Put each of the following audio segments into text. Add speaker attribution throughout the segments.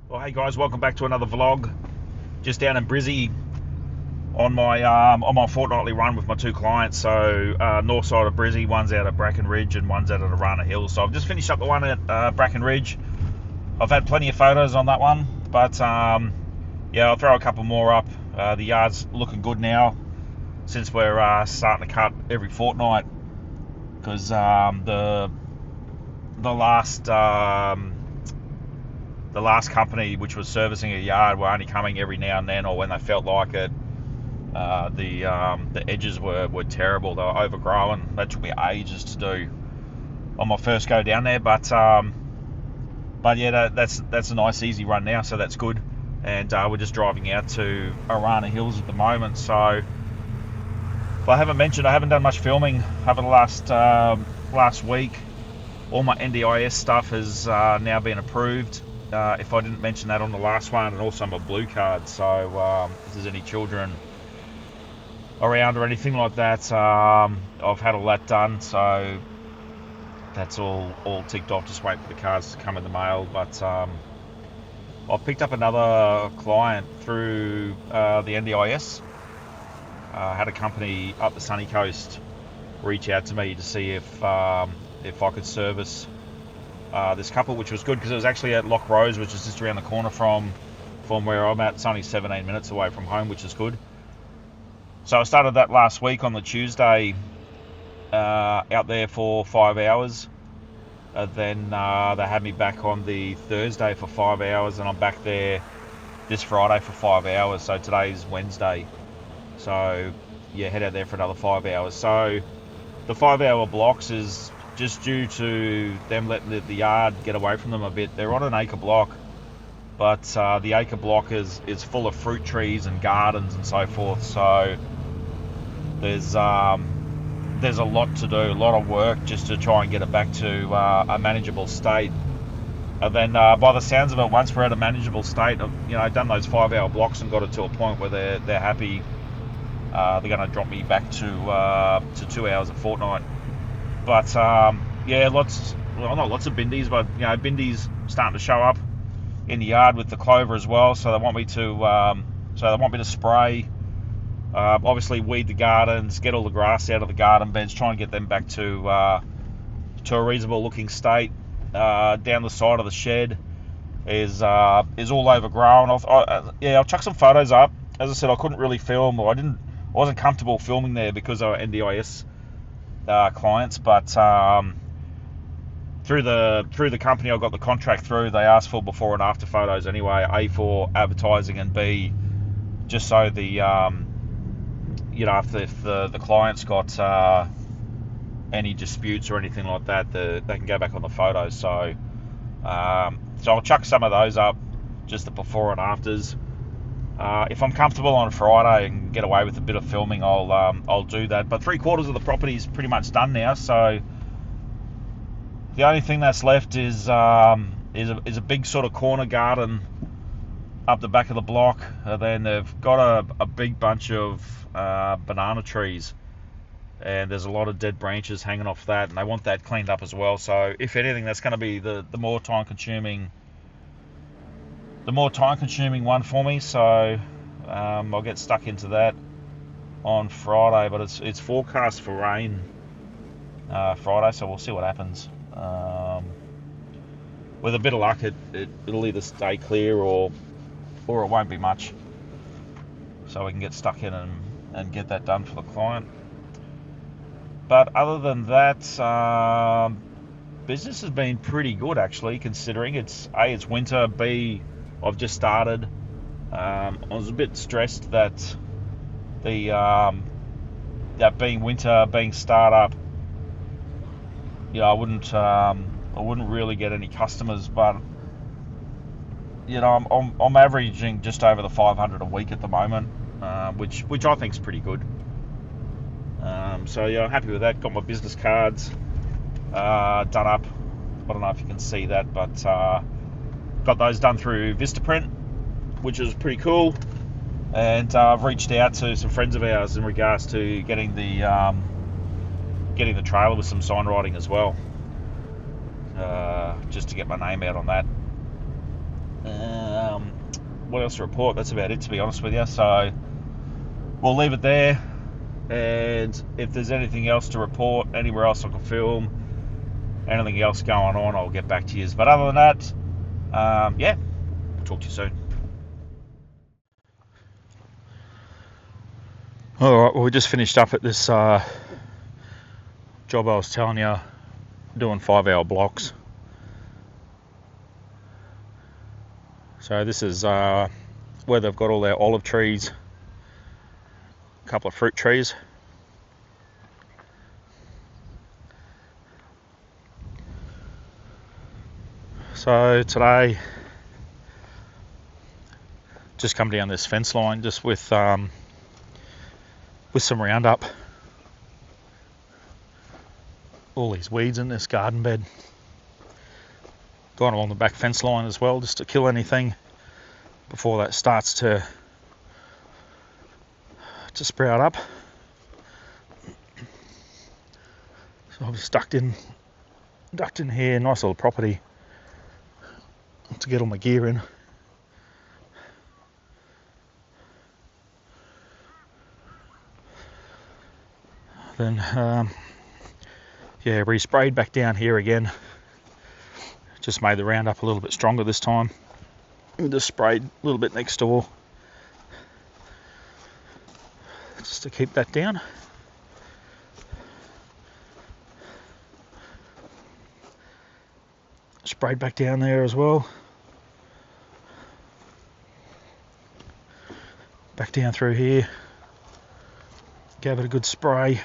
Speaker 1: Well, hey guys, welcome back to another vlog. Just down in Brizzy on my fortnightly run with my two clients. So north side of Brizzy, one's out at Bracken Ridge and one's out at Arana Hills. So I've just finished up the one at Bracken Ridge. I've had plenty of photos on that one, but yeah, I'll throw a couple more up. The yard's looking good now since we're starting to cut every fortnight, because the last company which was servicing a yard were only coming every now and then, or when they felt like it. The edges were terrible. They were overgrown. That took me ages to do on my first go down there, but yeah, that's a nice easy run now, so that's good. And we're just driving out to Arana Hills at the moment. So if I haven't mentioned, I haven't done much filming over the last week. All my NDIS stuff has now been approved. If I didn't mention that on the last one, and also my blue card. So if there's any children around or anything like that, I've had all that done. So that's all ticked off. Just waiting for the cards to come in the mail. But I've picked up another client through the NDIS. Had a company up the sunny coast reach out to me to see if I could service this couple, which was good because it was actually at Loch Rose, which is just around the corner from where I'm at. It's only 17 minutes away from home, which is good. So I started that last week on the Tuesday, out there for 5 hours. Then they had me back on the Thursday for 5 hours, and I'm back there this Friday for 5 hours. So today's Wednesday. So yeah, head out there for another 5 hours. So the 5 hour blocks is just due to them letting the yard get away from them a bit. They're on an acre block, but the acre block is full of fruit trees and gardens and so forth. So there's a lot to do, a lot of work just to try and get it back to a manageable state. And then by the sounds of it, once we're at a manageable state, I've done those 5 hour blocks and got it to a point where they're happy. They're going to drop me back to 2 hours a fortnight. But yeah, not lots of bindies, but bindies starting to show up in the yard with the clover as well. So they want me to spray, obviously weed the gardens, get all the grass out of the garden beds, try and get them back to a reasonable looking state. Down the side of the shed is all overgrown. I'll chuck some photos up. As I said, I couldn't really film, or I wasn't comfortable filming there because of NDIS clients, but through the company I got the contract through, they asked for before and after photos anyway. A, for advertising, and B, just so the if the client's got any disputes or anything like that, they can go back on the photos. So I'll chuck some of those up, just the before and afters. If I'm comfortable on a Friday and get away with a bit of filming, I'll do that. But 3/4 of the property is pretty much done now, so the only thing that's left is a big sort of corner garden up the back of the block. And then they've got a big bunch of banana trees, and there's a lot of dead branches hanging off that, and they want that cleaned up as well. So if anything, that's going to be the more time consuming one for me. So I'll get stuck into that on Friday, but it's forecast for rain Friday, so we'll see what happens. With a bit of luck, it'll either stay clear or it won't be much, so we can get stuck in and get that done for the client. But other than that, business has been pretty good actually, considering it's winter, B, I've just started. I was a bit stressed that that being winter, being startup, I wouldn't really get any customers, but I'm averaging just over the 500 a week at the moment, which I think is pretty good. So yeah, I'm happy with that. Got my business cards done up. I don't know if you can see that, but got those done through Vistaprint, which is pretty cool. And I've reached out to some friends of ours in regards to getting the trailer with some sign writing as well, just to get my name out on that. what else to report? That's about it, to be honest with you. So we'll leave it there. And if there's anything else to report, anywhere else I can film, anything else going on, I'll get back to you. But other than that, yeah, talk to you soon. Alright, well, we just finished up at this job I was telling you, doing 5-hour blocks. So this is where they've got all their olive trees, a couple of fruit trees. So today, just come down this fence line just with some Roundup. All these weeds in this garden bed. Gone along the back fence line as well, just to kill anything before that starts to sprout up. So I've just ducked in here, nice little property to get all my gear in. Then yeah, resprayed back down here again. Just made the Roundup a little bit stronger this time. Just sprayed a little bit next door, just to keep that down. Sprayed back down there as well. Back down through here. Gave it a good spray.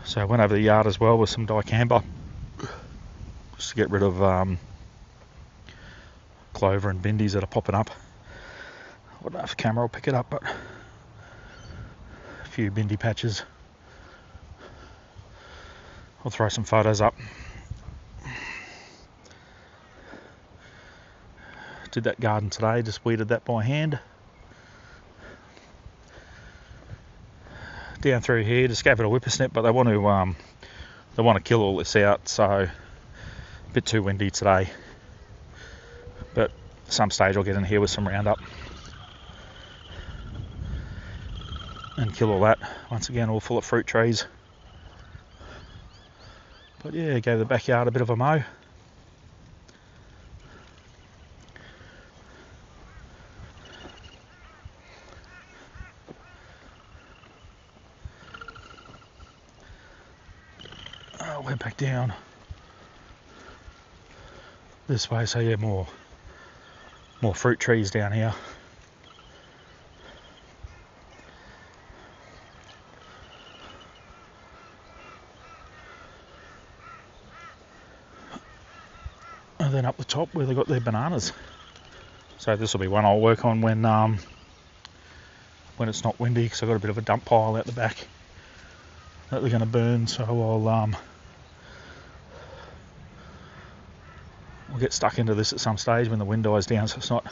Speaker 1: So I went over the yard as well with some dicamba, just to get rid of clover and bindies that are popping up. I don't know if the camera will pick it up, but a few bindi patches. I'll throw some photos up. Did that garden today, just weeded that by hand. Down through here, just gave it a whippersnip, but they want to kill all this out, so a bit too windy today. But at some stage I'll get in here with some Roundup and kill all that. Once again, all full of fruit trees. But yeah, gave the backyard a bit of a mow. Went back down this way, so yeah, more fruit trees down here. And then up the top where they got their bananas. So this will be one I'll work on when it's not windy, because I've got a bit of a dump pile out the back that they're going to burn. So I'll get stuck into this at some stage when the wind dies down, so it's not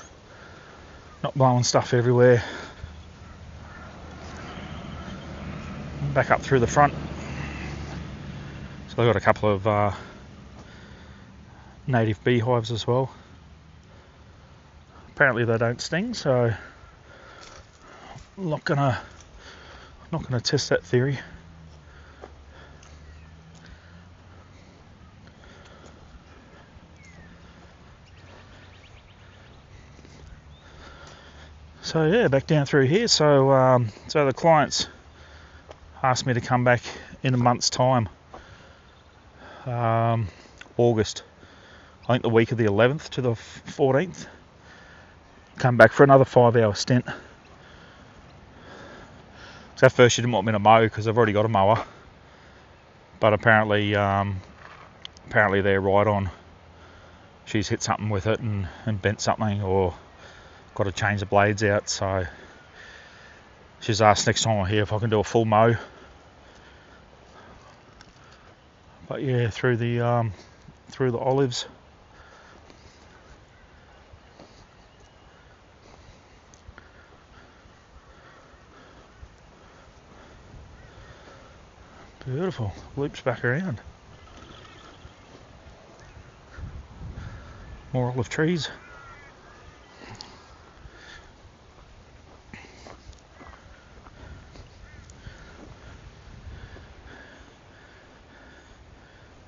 Speaker 1: blowing stuff everywhere. Back up through the front. So I've got a couple of native beehives as well. Apparently they don't sting, so I'm not gonna test that theory. So yeah, back down through here. So the clients asked me to come back in a month's time, August. I think the week of the 11th to the 14th. Come back for another 5-hour stint. So at first she didn't want me to mow because I've already got a mower, but apparently they're right on. She's hit something with it and bent something, or got to change the blades out. So she's asked next time I'm here if I can do a full mow. But yeah, through the olives. Beautiful. Loops back around. More olive trees.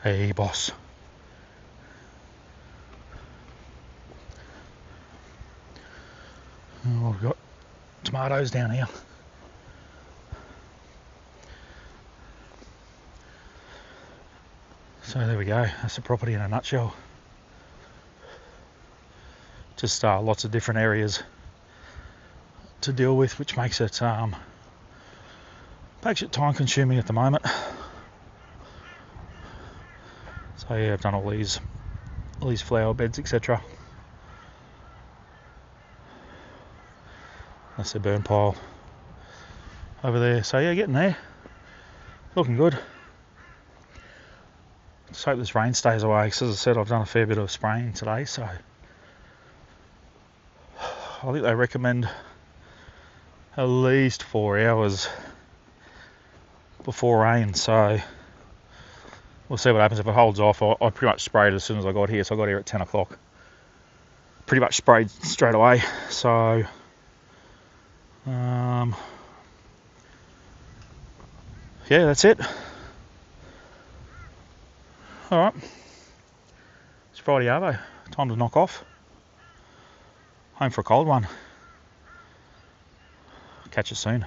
Speaker 1: Hey, boss. Oh, we've got tomatoes down here. So there we go. That's the property in a nutshell. Just lots of different areas to deal with, which makes it time consuming at the moment. So yeah, I've done all these flower beds, etc. That's the burn pile over there. So yeah, getting there. Looking good. Just hope this rain stays away, because as I said, I've done a fair bit of spraying today, so I think they recommend at least 4 hours before rain, so we'll see what happens. If it holds off, I pretty much sprayed as soon as I got here, so I got here at 10 o'clock. Pretty much sprayed straight away, so yeah, that's it. Alright, it's Friday arvo, time to knock off. Home for a cold one. Catch you soon.